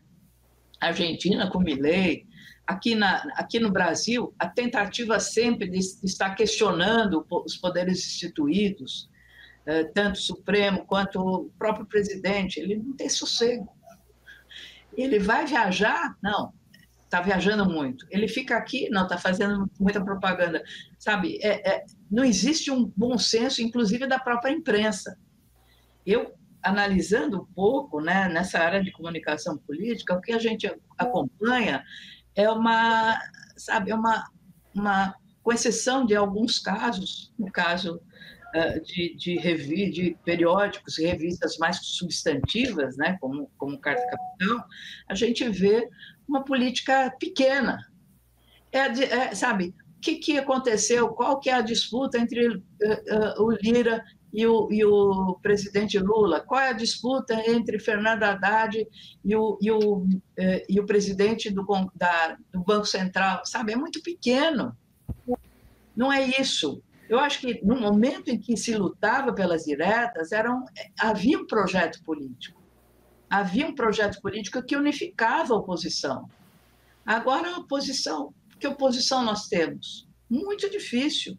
Argentina com Milei. Aqui no Brasil, a tentativa sempre de estar questionando os poderes instituídos, tanto o Supremo quanto o próprio presidente, ele não tem sossego. Ele vai viajar? Não, está viajando muito. Ele fica aqui? Não, está fazendo muita propaganda. Sabe, não existe um bom senso, inclusive, da própria imprensa. Eu, analisando um pouco, né, nessa área de comunicação política, o que a gente acompanha é com exceção de alguns casos, no caso de periódicos e revistas mais substantivas, né, como Carta Capital, a gente vê uma política pequena. Sabe, o que aconteceu? Qual que é a disputa entre o Lira e o presidente Lula? Qual é a disputa entre Fernando Haddad e o presidente do Banco Central? Sabe, é muito pequeno. Não é isso. Eu acho que, no momento em que se lutava pelas diretas, havia um projeto político. Havia um projeto político que unificava a oposição. Agora, a oposição... Que oposição nós temos? Muito difícil.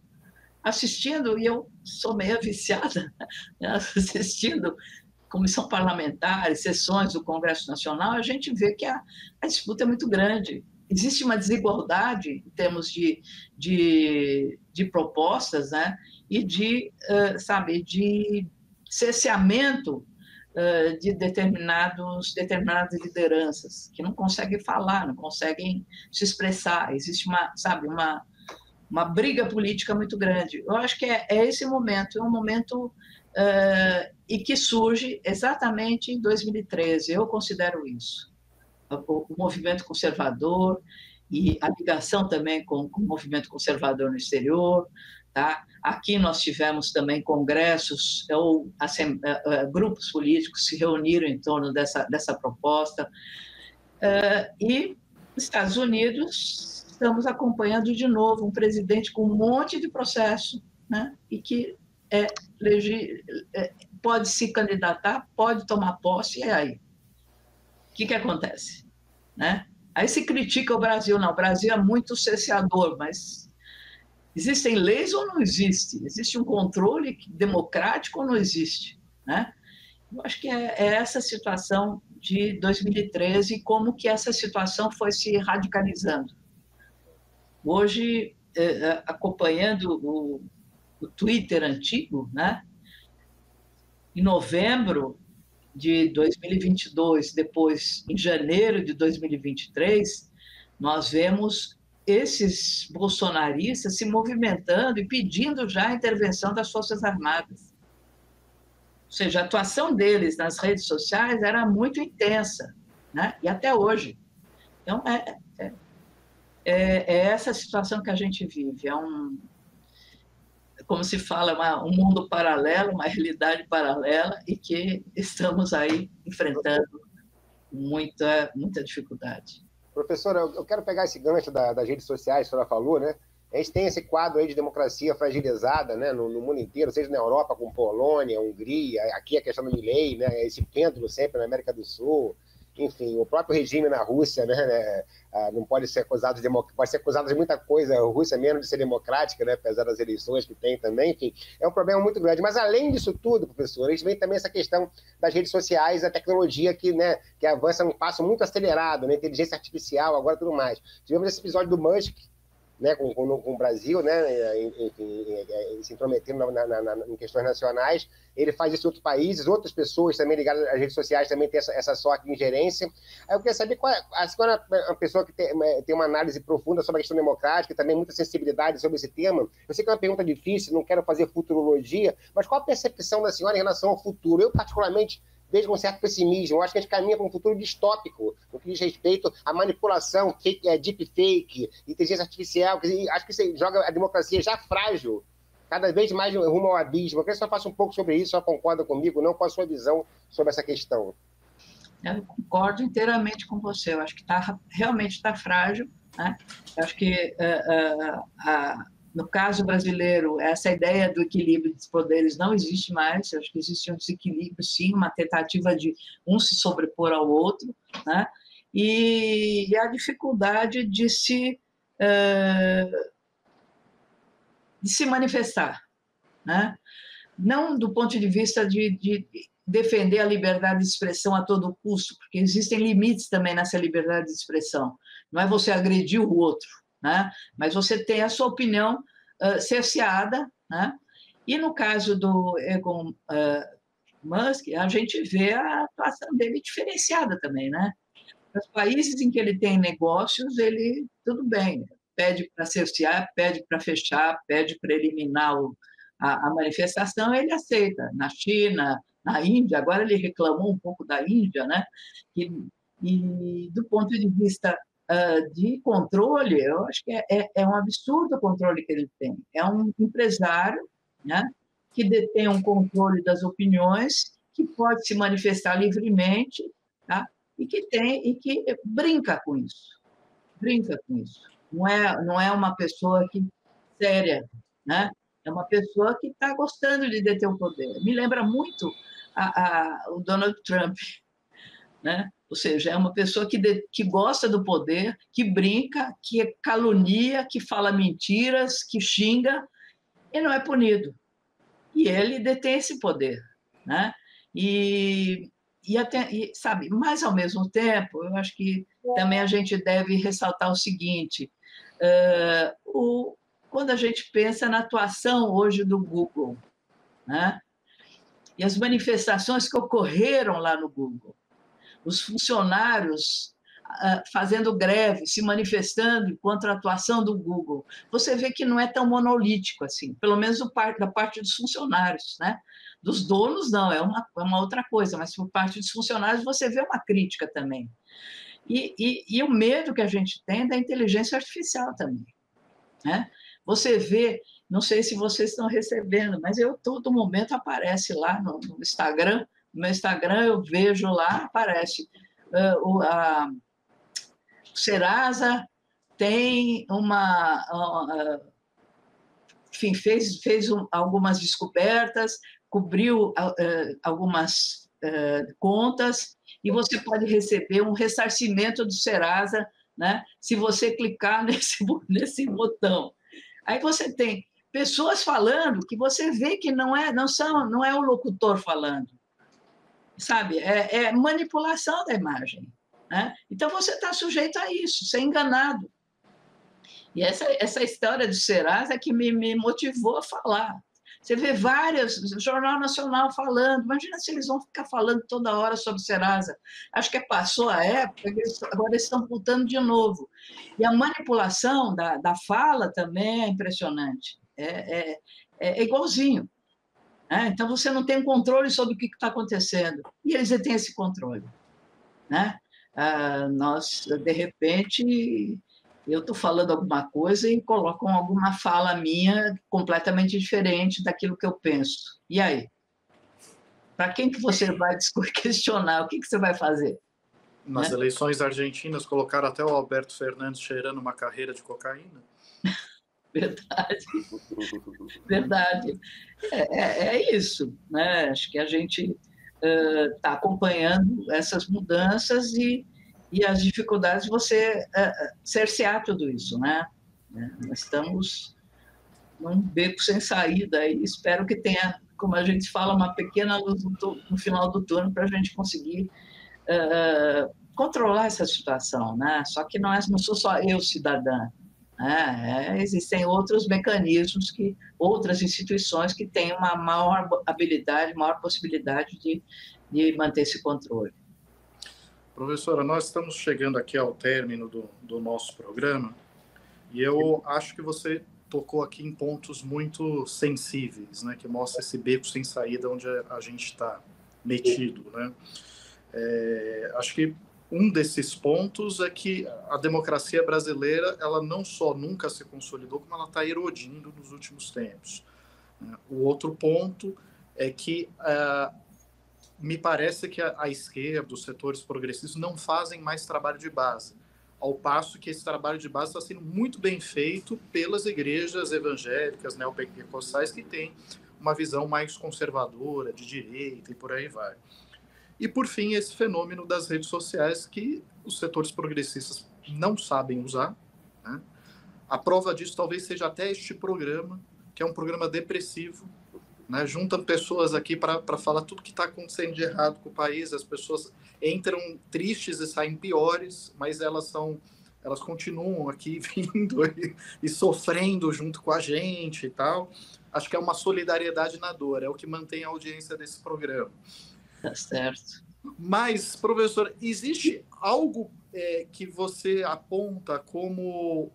Assistindo, e eu sou meio viciada, né, assistindo comissão parlamentar, sessões do Congresso Nacional, a gente vê que a disputa é muito grande. Existe uma desigualdade em termos de propostas, né, e de cerceamento de determinadas lideranças que não conseguem falar, não conseguem se expressar. Existe uma briga política muito grande. Eu acho que é esse momento, é um momento e que surge exatamente em 2013, eu considero isso. O movimento conservador e a ligação também com o movimento conservador no exterior. Tá? Aqui nós tivemos também congressos ou grupos políticos se reuniram em torno dessa proposta. E nos Estados Unidos estamos acompanhando de novo um presidente com um monte de processo, né? E que pode se candidatar, pode tomar posse, e aí? O que acontece? Né? Aí se critica o Brasil. Não, o Brasil é muito cerceador, mas existem leis ou não existe? Existe um controle democrático ou não existe? Né? Eu acho que é essa situação de 2013 e como que essa situação foi se radicalizando. Hoje, acompanhando o Twitter antigo, né? Em novembro de 2022, depois em janeiro de 2023, nós vemos esses bolsonaristas se movimentando e pedindo já a intervenção das Forças Armadas. Ou seja, a atuação deles nas redes sociais era muito intensa, né? E até hoje. Então, é essa situação que a gente vive. Como se fala, um mundo paralelo, uma realidade paralela, e que estamos aí enfrentando muita dificuldade. Professora, eu quero pegar esse gancho das redes sociais, que a senhora falou, né? A gente tem esse quadro aí de democracia fragilizada, né, no mundo inteiro, seja na Europa com Polônia, Hungria, aqui a questão do Milei, né, esse pêndulo sempre na América do Sul, enfim, o próprio regime na Rússia, né, não pode ser acusado de muita coisa, a Rússia mesmo de ser democrática, né, apesar das eleições que tem também, enfim, é um problema muito grande. Mas além disso tudo, professor, a gente vem também essa questão das redes sociais, a tecnologia que avança num passo muito acelerado, né, inteligência artificial, agora tudo mais. Tivemos esse episódio do Musk, né, com o Brasil, né, enfim, se intrometendo em questões nacionais. Ele faz isso em outros países, outras pessoas também ligadas às redes sociais também têm essa sorte de ingerência. Aí eu queria saber qual é uma pessoa que tem uma análise profunda sobre a questão democrática e também muita sensibilidade sobre esse tema. Eu sei que é uma pergunta difícil, não quero fazer futurologia, mas qual a percepção da senhora em relação ao futuro? Eu, particularmente, vejo com certo pessimismo. Eu acho que a gente caminha para um futuro distópico no que diz respeito à manipulação, deepfake, inteligência artificial. Acho que isso joga a democracia já frágil, cada vez mais rumo ao abismo. Eu queria que você faça um pouco sobre isso, só concorda comigo, não com a sua visão sobre essa questão. Eu concordo inteiramente com você. Eu acho que realmente está frágil, né? Eu acho que, no caso brasileiro, essa ideia do equilíbrio dos poderes não existe mais. Eu acho que existe um desequilíbrio, sim, uma tentativa de um se sobrepor ao outro, né? E a dificuldade de se manifestar, né? Não do ponto de vista de defender a liberdade de expressão a todo custo, porque existem limites também nessa liberdade de expressão. Não é você agredir o outro, né? Mas você tem a sua opinião cerceada, né? E no caso do Elon Musk, a gente vê a atuação dele diferenciada também, né? Nos países em que ele tem negócios, ele, tudo bem, pede para cercear, pede para fechar, pede para eliminar a manifestação, ele aceita. Na China, na Índia, agora ele reclamou um pouco da Índia, né? E do ponto de vista de controle, eu acho que é um absurdo o controle que ele tem. É um empresário, né, que detém um controle das opiniões, que pode se manifestar livremente, tá? E que brinca com isso. Brinca com isso. Não é uma pessoa séria, né? É uma pessoa que está gostando de deter o poder. Me lembra muito o Donald Trump, né? Ou seja, é uma pessoa que gosta do poder, que brinca, que calunia, que fala mentiras, que xinga, e não é punido. E ele detém esse poder, né? Sabe, mas, ao mesmo tempo, eu acho que também a gente deve ressaltar o seguinte, quando a gente pensa na atuação hoje do Google, né? E as manifestações que ocorreram lá no Google, os funcionários fazendo greve, se manifestando contra a atuação do Google, você vê que não é tão monolítico assim, pelo menos da parte dos funcionários, né? Dos donos, não, é uma outra coisa, mas por parte dos funcionários você vê uma crítica também. E o medo que a gente tem da inteligência artificial também, né? Você vê, não sei se vocês estão recebendo, mas todo momento aparece lá no Instagram. No meu Instagram eu vejo lá, aparece o Serasa tem enfim, fez algumas descobertas, cobriu algumas contas, e você pode receber um ressarcimento do Serasa, né, se você clicar nesse botão. Aí você tem pessoas falando que você vê que não é o locutor falando, sabe? É manipulação da imagem, né? Então você está sujeito a isso, ser enganado. E essa história do Serasa é que me motivou a falar. Você vê o Jornal Nacional falando, imagina se eles vão ficar falando toda hora sobre Serasa. Acho que passou a época, agora eles estão voltando de novo. E a manipulação da fala também é impressionante, é igualzinho. Né? Então, você não tem controle sobre o que está acontecendo, e eles têm esse controle. Né? Nós, de repente, eu estou falando alguma coisa e colocam alguma fala minha completamente diferente daquilo que eu penso. E aí? Para quem que você vai questionar? O que você vai fazer? Nas eleições argentinas, colocaram até o Alberto Fernandes cheirando uma carreira de cocaína. Verdade. Verdade. É isso. Né? Acho que a gente está acompanhando essas mudanças e as dificuldades de você cercear tudo isso, né? Nós estamos num beco sem saída e espero que tenha, como a gente fala, uma pequena luz no final do túnel para a gente conseguir controlar essa situação, né? Só que não sou só eu cidadã, né? Existem outros mecanismos, outras instituições que têm uma maior habilidade, maior possibilidade de manter esse controle. Professora, nós estamos chegando aqui ao término do nosso programa e eu acho que você tocou aqui em pontos muito sensíveis, né, que mostra esse beco sem saída onde a gente está. metido, né? Acho que um desses pontos é que a democracia brasileira, ela não só nunca se consolidou, como ela está erodindo nos últimos tempos. O outro ponto é que me parece que a esquerda, os setores progressistas, não fazem mais trabalho de base, ao passo que esse trabalho de base está sendo muito bem feito pelas igrejas evangélicas, neopentecostais, que têm uma visão mais conservadora, de direita e por aí vai. E, por fim, esse fenômeno das redes sociais que os setores progressistas não sabem usar, né? A prova disso talvez seja até este programa, que é um programa depressivo, né? Juntam pessoas aqui para falar tudo que está acontecendo de errado com o país, as pessoas entram tristes e saem piores, mas elas continuam aqui vindo e sofrendo junto com a gente e tal. Acho que é uma solidariedade na dor, é o que mantém a audiência desse programa. Tá certo. Mas, professor, existe algo que você aponta como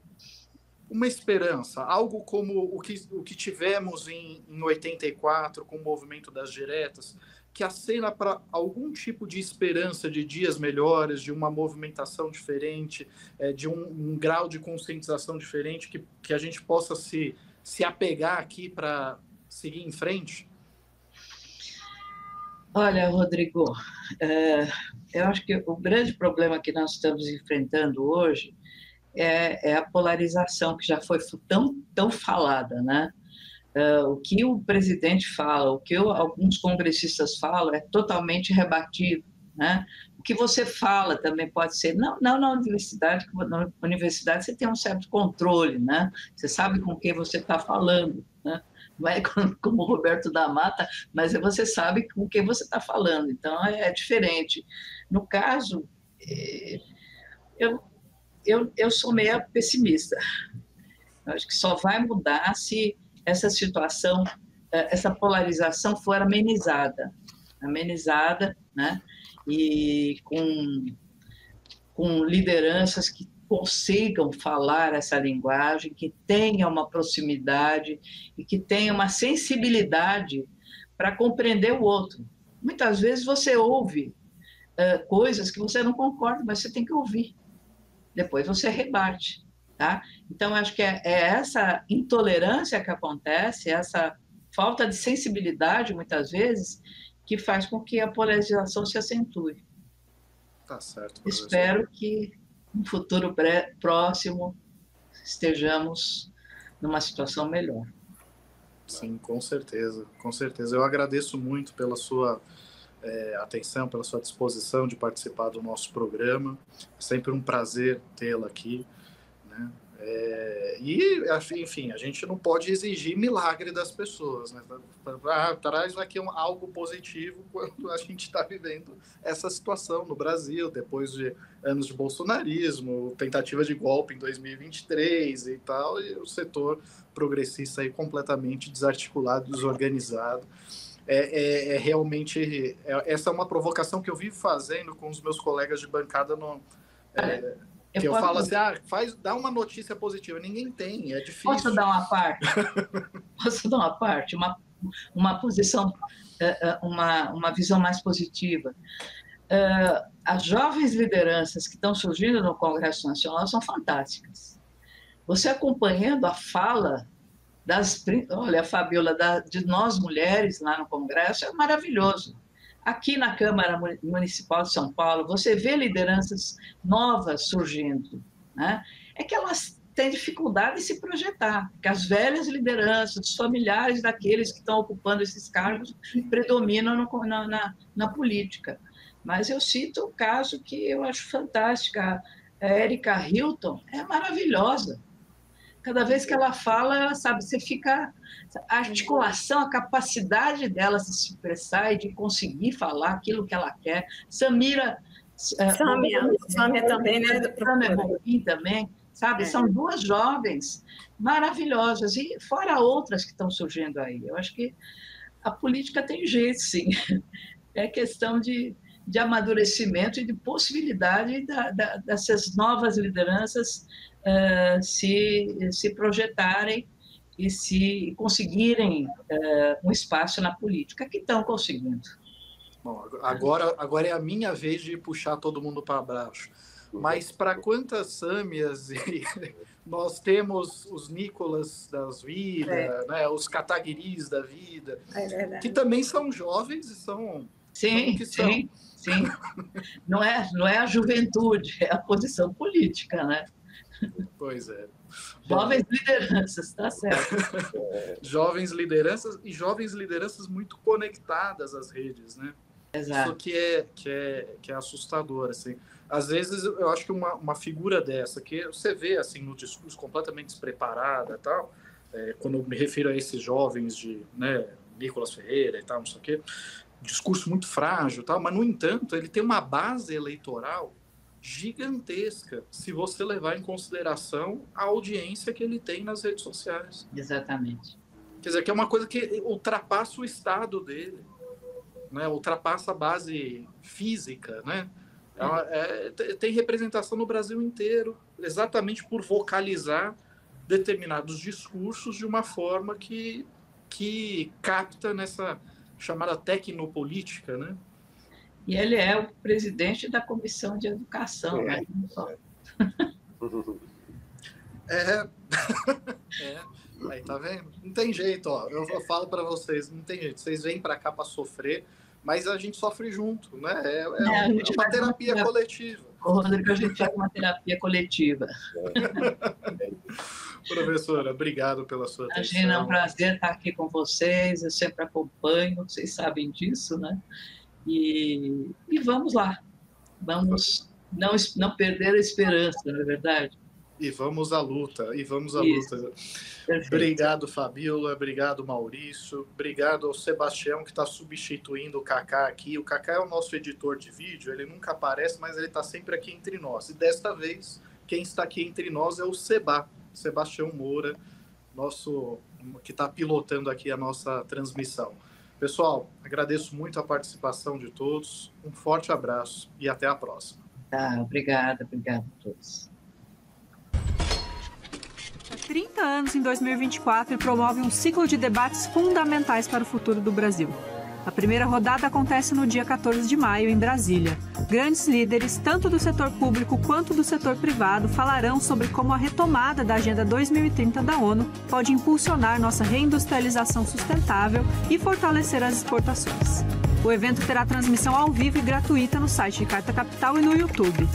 uma esperança, algo como o que tivemos em 84 com o movimento das diretas, que acena para algum tipo de esperança de dias melhores, de uma movimentação diferente, de um grau de conscientização diferente, que a gente possa se apegar aqui para seguir em frente? Olha, Rodrigo, eu acho que o grande problema que nós estamos enfrentando hoje é a polarização, que já foi tão falada, né? O que o presidente fala, o que alguns congressistas falam é totalmente rebatido, né? O que você fala também pode ser, não na universidade você tem um certo controle, né? Você sabe com quem você está falando, né? Não é como o Roberto da Mata, mas você sabe com quem você está falando, então é diferente. No caso, eu sou meio pessimista. Eu acho que só vai mudar se essa situação, essa polarização for amenizada, né? E com lideranças que consigam falar essa linguagem, que tenha uma proximidade e que tenha uma sensibilidade para compreender o outro. Muitas vezes você ouve coisas que você não concorda, mas você tem que ouvir. Depois você rebate, tá? Então, acho que é essa intolerância que acontece, essa falta de sensibilidade, muitas vezes, que faz com que a polarização se acentue. Tá certo, professor. Espero que no futuro próximo estejamos numa situação melhor. Sim, com certeza, com certeza. Eu agradeço muito pela sua atenção, pela sua disposição de participar do nosso programa. É sempre um prazer tê-la aqui, né? E, enfim, a gente não pode exigir milagre das pessoas, né? Traz aqui algo positivo quando a gente está vivendo essa situação no Brasil, depois de anos de bolsonarismo, tentativa de golpe em 2023 e tal, e o setor progressista aí completamente desarticulado, desorganizado. Realmente, essa é uma provocação que eu vivo fazendo com os meus colegas de bancada que eu falo assim, dá uma notícia positiva. Ninguém tem, é difícil. Posso dar uma parte? Uma posição, uma visão mais positiva. As jovens lideranças que estão surgindo no Congresso Nacional são fantásticas. Você acompanhando a fala olha, Fabiola, de nós mulheres lá no Congresso, é maravilhoso. Aqui na Câmara Municipal de São Paulo, você vê lideranças novas surgindo, né? É que elas têm dificuldade de se projetar, porque as velhas lideranças, os familiares daqueles que estão ocupando esses cargos predominam na política. Mas eu cito o caso que eu acho fantástica, a Erika Hilton, é maravilhosa. Cada vez que ela fala, sabe, você fica... A articulação, a capacidade dela de se expressar e de conseguir falar aquilo que ela quer. Sâmia também, né? Sâmia Bonfim também, sabe? São duas jovens maravilhosas, e fora outras que estão surgindo aí. Eu acho que a política tem jeito, sim. É questão de amadurecimento e de possibilidade dessas novas lideranças se projetarem e se conseguirem um espaço na política, que estão conseguindo. Bom, agora é a minha vez de puxar todo mundo para baixo. Mas para quantas Sâmias nós temos os Nicolas das vidas, né, os Kataguiris da vida, que também são jovens e são... Sim. Não é a juventude, é a posição política, né? Pois é. Jovens lideranças, tá certo. Jovens lideranças e jovens lideranças muito conectadas às redes, né? Exato. Isso que é assustador, assim. Às vezes eu acho que uma figura dessa, que você vê assim no discurso completamente despreparada e tal, quando eu me refiro a esses jovens de, né, Nicolas Ferreira e tal, não sei o quê, discurso muito frágil e tal, mas no entanto ele tem uma base eleitoral gigantesca, se você levar em consideração a audiência que ele tem nas redes sociais. Exatamente. Quer dizer, que é uma coisa que ultrapassa o estado dele, né? Ultrapassa a base física, né? Tem representação no Brasil inteiro, exatamente por vocalizar determinados discursos de uma forma que capta nessa chamada tecnopolítica, né? E ele é o presidente da Comissão de Educação, né? Aí tá vendo? Não tem jeito, ó. Eu falo para vocês, não tem jeito. Vocês vêm para cá para sofrer, mas a gente sofre junto, né? É uma terapia coletiva. Rodrigo, a gente faz uma terapia coletiva. Professora, obrigado pela sua atenção. Imagina, é um prazer estar aqui com vocês, eu sempre acompanho, vocês sabem disso, né? E vamos lá, vamos não perder a esperança, não é verdade? E vamos à luta, Perfeito. Obrigado, Fabíola, obrigado, Maurício, obrigado ao Sebastião, que está substituindo o Kaká aqui. O Kaká é o nosso editor de vídeo, ele nunca aparece, mas ele está sempre aqui entre nós. E desta vez, quem está aqui entre nós é o Sebastião Moura, que está pilotando aqui a nossa transmissão. Pessoal, agradeço muito a participação de todos, um forte abraço e até a próxima. Obrigada a todos. 30 anos em 2024 e promove um ciclo de debates fundamentais para o futuro do Brasil. A primeira rodada acontece no dia 14 de maio, em Brasília. Grandes líderes, tanto do setor público quanto do setor privado, falarão sobre como a retomada da Agenda 2030 da ONU pode impulsionar nossa reindustrialização sustentável e fortalecer as exportações. O evento terá transmissão ao vivo e gratuita no site de Carta Capital e no YouTube.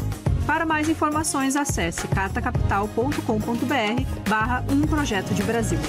Para mais informações, acesse cartacapital.com.br/Um Projeto de Brasil.